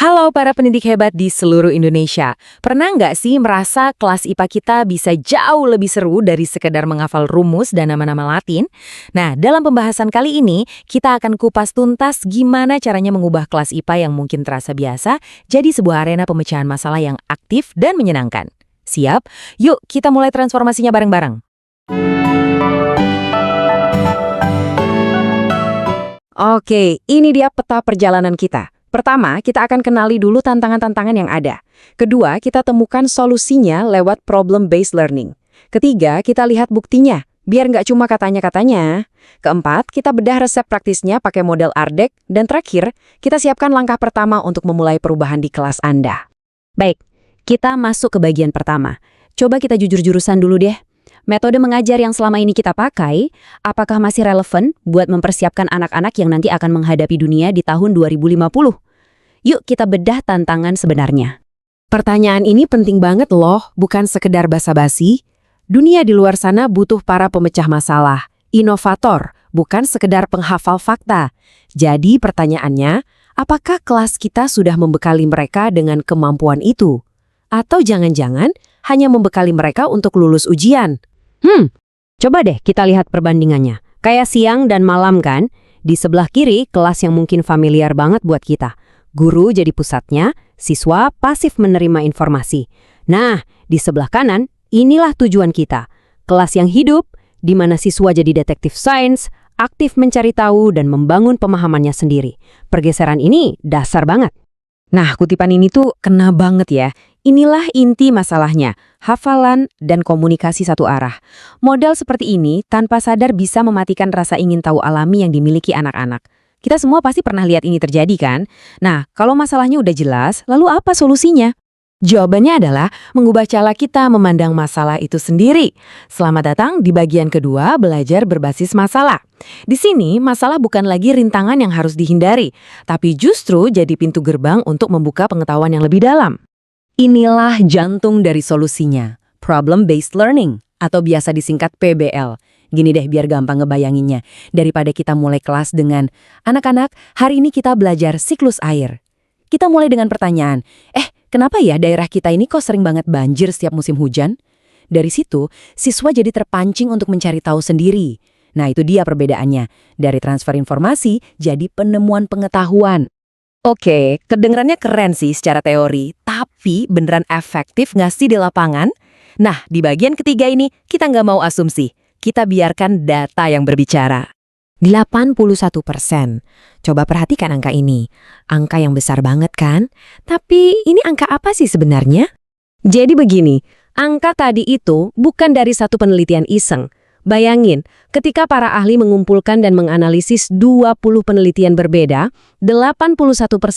Halo para pendidik hebat di seluruh Indonesia. Pernah nggak sih merasa kelas IPA kita bisa jauh lebih seru dari sekedar menghafal rumus dan nama-nama Latin? Nah, dalam pembahasan kali ini, kita akan kupas tuntas gimana caranya mengubah kelas IPA yang mungkin terasa biasa jadi sebuah arena pemecahan masalah yang aktif dan menyenangkan. Siap? Yuk, kita mulai transformasinya bareng-bareng. Oke, ini dia peta perjalanan kita. Pertama, kita akan kenali dulu tantangan-tantangan yang ada. Kedua, kita temukan solusinya lewat problem-based learning. Ketiga, kita lihat buktinya, biar nggak cuma katanya-katanya. Keempat, kita bedah resep praktisnya pakai model Ardek. Dan terakhir, kita siapkan langkah pertama untuk memulai perubahan di kelas Anda. Baik, kita masuk ke bagian pertama. Coba kita jujur jurusan dulu deh. Metode mengajar yang selama ini kita pakai, apakah masih relevan buat mempersiapkan anak-anak yang nanti akan menghadapi dunia di tahun 2050? Yuk kita bedah tantangan sebenarnya. Pertanyaan ini penting banget loh, bukan sekedar basa-basi. Dunia di luar sana butuh para pemecah masalah, inovator, bukan sekedar penghafal fakta. Jadi pertanyaannya, apakah kelas kita sudah membekali mereka dengan kemampuan itu? Atau jangan-jangan hanya membekali mereka untuk lulus ujian? Coba deh kita lihat perbandingannya. Kayak siang dan malam kan? Di sebelah kiri, kelas yang mungkin familiar banget buat kita. Guru jadi pusatnya, siswa pasif menerima informasi. Nah, di sebelah kanan, inilah tujuan kita. Kelas yang hidup, di mana siswa jadi detektif sains, aktif mencari tahu dan membangun pemahamannya sendiri. Pergeseran ini dasar banget. Nah, kutipan ini tuh kena banget ya. Inilah inti masalahnya, hafalan dan komunikasi satu arah. Model seperti ini tanpa sadar bisa mematikan rasa ingin tahu alami yang dimiliki anak-anak. Kita semua pasti pernah lihat ini terjadi kan? Nah, kalau masalahnya udah jelas, lalu apa solusinya? Jawabannya adalah mengubah cara kita memandang masalah itu sendiri. Selamat datang di bagian kedua, belajar berbasis masalah. Di sini, masalah bukan lagi rintangan yang harus dihindari, tapi justru jadi pintu gerbang untuk membuka pengetahuan yang lebih dalam. Inilah jantung dari solusinya, problem-based learning, atau biasa disingkat PBL. Gini deh biar gampang ngebayanginnya. Daripada kita mulai kelas dengan, anak-anak, hari ini kita belajar siklus air. Kita mulai dengan pertanyaan, kenapa ya daerah kita ini kok sering banget banjir setiap musim hujan? Dari situ, siswa jadi terpancing untuk mencari tahu sendiri. Nah, itu dia perbedaannya. Dari transfer informasi, jadi penemuan pengetahuan. Oke, kedengarannya keren sih secara teori, tapi beneran efektif nggak sih di lapangan? Nah, di bagian ketiga ini, kita nggak mau asumsi. Kita biarkan data yang berbicara. 81%. Coba perhatikan angka ini. Angka yang besar banget kan? Tapi ini angka apa sih sebenarnya? Jadi begini, angka tadi itu bukan dari satu penelitian iseng. Bayangin, ketika para ahli mengumpulkan dan menganalisis 20 penelitian berbeda, 81%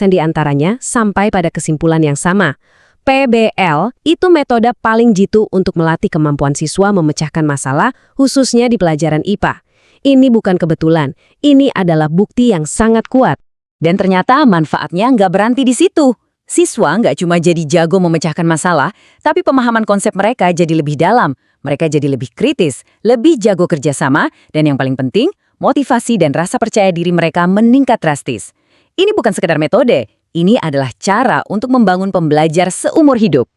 diantaranya sampai pada kesimpulan yang sama. PBL itu metode paling jitu untuk melatih kemampuan siswa memecahkan masalah, khususnya di pelajaran IPA. Ini bukan kebetulan, ini adalah bukti yang sangat kuat. Dan ternyata manfaatnya nggak berhenti di situ. Siswa nggak cuma jadi jago memecahkan masalah, tapi pemahaman konsep mereka jadi lebih dalam. Mereka jadi lebih kritis, lebih jago kerjasama, dan yang paling penting, motivasi dan rasa percaya diri mereka meningkat drastis. Ini bukan sekedar metode, ini adalah cara untuk membangun pembelajar seumur hidup.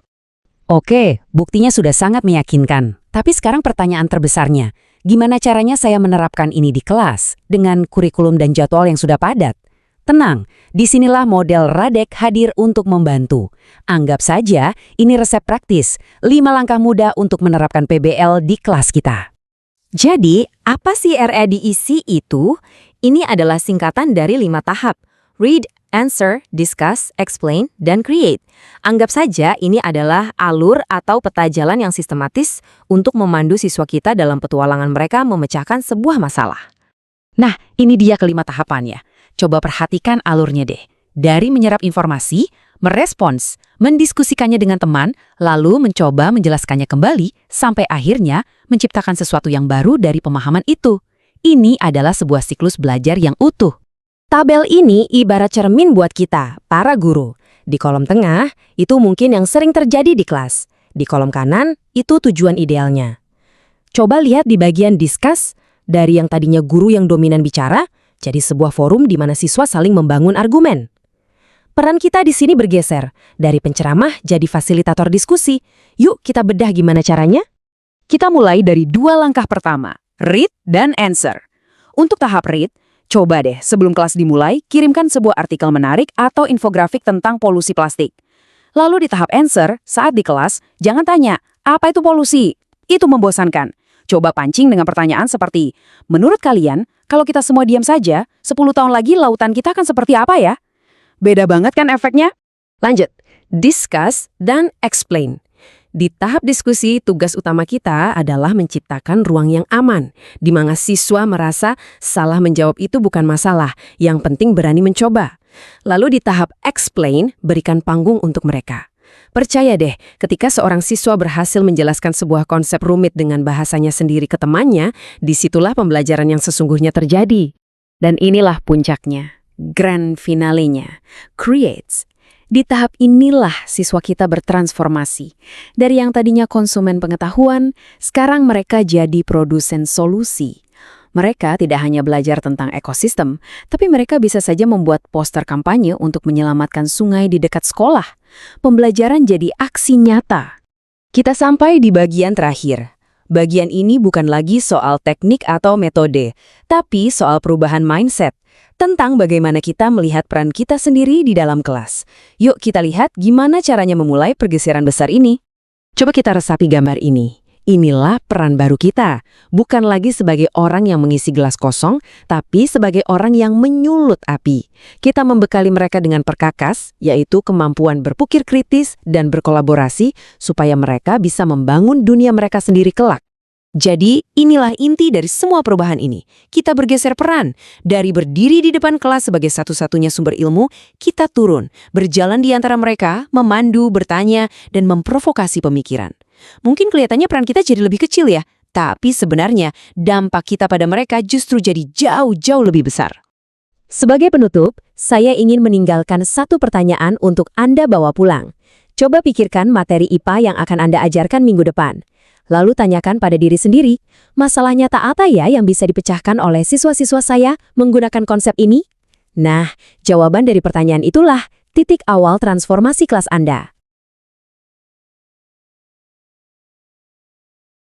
Oke, buktinya sudah sangat meyakinkan. Tapi sekarang pertanyaan terbesarnya, gimana caranya saya menerapkan ini di kelas dengan kurikulum dan jadwal yang sudah padat? Tenang, disinilah model Radek hadir untuk membantu. Anggap saja ini resep praktis, 5 langkah mudah untuk menerapkan PBL di kelas kita. Jadi, apa sih REDIC itu? Ini adalah singkatan dari 5 tahap. Read, Answer, Discuss, Explain, dan Create. Anggap saja ini adalah alur atau peta jalan yang sistematis untuk memandu siswa kita dalam petualangan mereka memecahkan sebuah masalah. Nah, ini dia kelima tahapannya. Coba perhatikan alurnya deh. Dari menyerap informasi, merespons, mendiskusikannya dengan teman, lalu mencoba menjelaskannya kembali, sampai akhirnya menciptakan sesuatu yang baru dari pemahaman itu. Ini adalah sebuah siklus belajar yang utuh. Tabel ini ibarat cermin buat kita, para guru. Di kolom tengah, itu mungkin yang sering terjadi di kelas. Di kolom kanan, itu tujuan idealnya. Coba lihat di bagian discuss, dari yang tadinya guru yang dominan bicara, jadi sebuah forum di mana siswa saling membangun argumen. Peran kita di sini bergeser, dari penceramah jadi fasilitator diskusi. Yuk kita bedah gimana caranya? Kita mulai dari 2 langkah pertama, read dan answer. Untuk tahap read, coba deh sebelum kelas dimulai, kirimkan sebuah artikel menarik atau infografik tentang polusi plastik. Lalu di tahap answer, saat di kelas, jangan tanya, apa itu polusi? Itu membosankan. Coba pancing dengan pertanyaan seperti, menurut kalian, kalau kita semua diam saja, 10 tahun lagi lautan kita akan seperti apa ya? Beda banget kan efeknya? Lanjut, discuss dan explain. Di tahap diskusi, tugas utama kita adalah menciptakan ruang yang aman, di mana siswa merasa salah menjawab itu bukan masalah, yang penting berani mencoba. Lalu di tahap explain, berikan panggung untuk mereka. Percaya deh, ketika seorang siswa berhasil menjelaskan sebuah konsep rumit dengan bahasanya sendiri ke temannya, disitulah pembelajaran yang sesungguhnya terjadi. Dan inilah puncaknya, grand finalenya, creates. Di tahap inilah siswa kita bertransformasi. Dari yang tadinya konsumen pengetahuan, sekarang mereka jadi produsen solusi. Mereka tidak hanya belajar tentang ekosistem, tapi mereka bisa saja membuat poster kampanye untuk menyelamatkan sungai di dekat sekolah. Pembelajaran jadi aksi nyata. Kita sampai di bagian terakhir. Bagian ini bukan lagi soal teknik atau metode, tapi soal perubahan mindset. Tentang bagaimana kita melihat peran kita sendiri di dalam kelas. Yuk kita lihat gimana caranya memulai pergeseran besar ini. Coba kita resapi gambar ini. Inilah peran baru kita. Bukan lagi sebagai orang yang mengisi gelas kosong, tapi sebagai orang yang menyulut api. Kita membekali mereka dengan perkakas, yaitu kemampuan berpikir kritis dan berkolaborasi, supaya mereka bisa membangun dunia mereka sendiri kelak. Jadi, inilah inti dari semua perubahan ini. Kita bergeser peran. Dari berdiri di depan kelas sebagai satu-satunya sumber ilmu, kita turun, berjalan di antara mereka, memandu, bertanya, dan memprovokasi pemikiran. Mungkin kelihatannya peran kita jadi lebih kecil ya, tapi sebenarnya dampak kita pada mereka justru jadi jauh-jauh lebih besar. Sebagai penutup, saya ingin meninggalkan satu pertanyaan untuk Anda bawa pulang. Coba pikirkan materi IPA yang akan Anda ajarkan minggu depan. Lalu tanyakan pada diri sendiri, masalah nyata apa ya yang bisa dipecahkan oleh siswa-siswa saya menggunakan konsep ini? Nah, jawaban dari pertanyaan itulah titik awal transformasi kelas Anda.